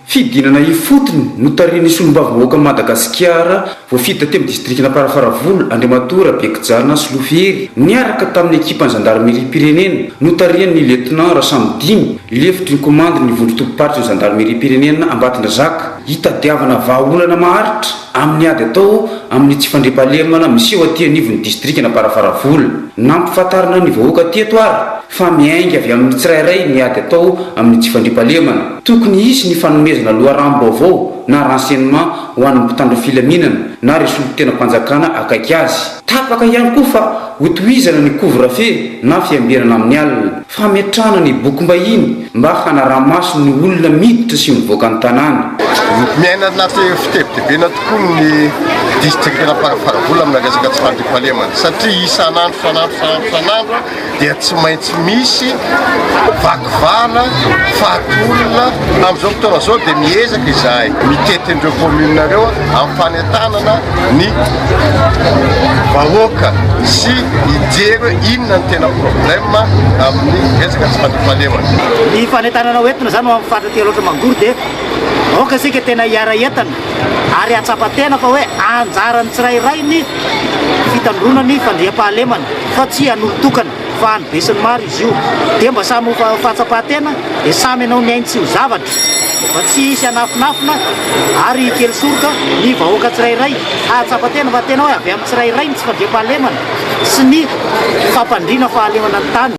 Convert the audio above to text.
Fidinana ifotony no tarian'ny solombavy Madagasikara voafita temy distriktina Parafaravolo Andriamatora Bekijarina sy Lofiery niaraka tamin'ny ekipan'ny gendarmerie pirenena no tarian'ny lieutenant Rasamdimy lefitry ny komandry ny vondrotompom-paritra ny gendarmerie pirenena Ambatondrazaka hitadiavana vahaolana maharitra amin'ny ady atao amin'ny tsy fandriampahalemana miseho aty anivon'ny distriktina Parafaravolo nampifatarina ny vahoaka teto ary fa miainga avy amin'ny tsirairay ny ady atao amin'ny tsy fandriampahalemana tokony isy ny fanomezana loharam-baovao na renseignement ho an'ny mpitandro filaminana na resolo tena mpanjakana akaiky azy tapaka ihany koa fa hotohizana ny couvre-feu na fiamberana amin'ny alina fametrahana ny bokim-bahiny mba hanaramaso ny olona miditra sy mivoaka ny tanàna miaina anaty fitebidebena tokoa ny distriktina Parafaravolo amin'ny resaka tsy fandriampahalemana satria isanandro dia tsy maintsy misy vakivala fatolona amin'izao fotoana zao dia miezaka izahay mitety andreo commune-nareo amin'ny fanentanana ny vahoaka sy hijery inona ny tena problème amin'ny resaka tsy fandriampahalemana. Ny fanentanana hoentina zany amin'ny fatratra loatra mangory dia oka sika tena hiara entana ary atsapatena fa hoe anjarany tsirairay ny fitandronany fandriampahalemana fa tsy hanolotokana fa any besiny maro izy io dia mba samy fahatsapatena dia samy anao ny ainy tsy ho zavatra fa tsy isy anafinafina ary kely soroka ny vahoaka tsirairay atsapatena fa tena hoe avy amin'ny tsirairay ny tsy fandriampahalemana sy ny fampandrina fahalemana ny tany.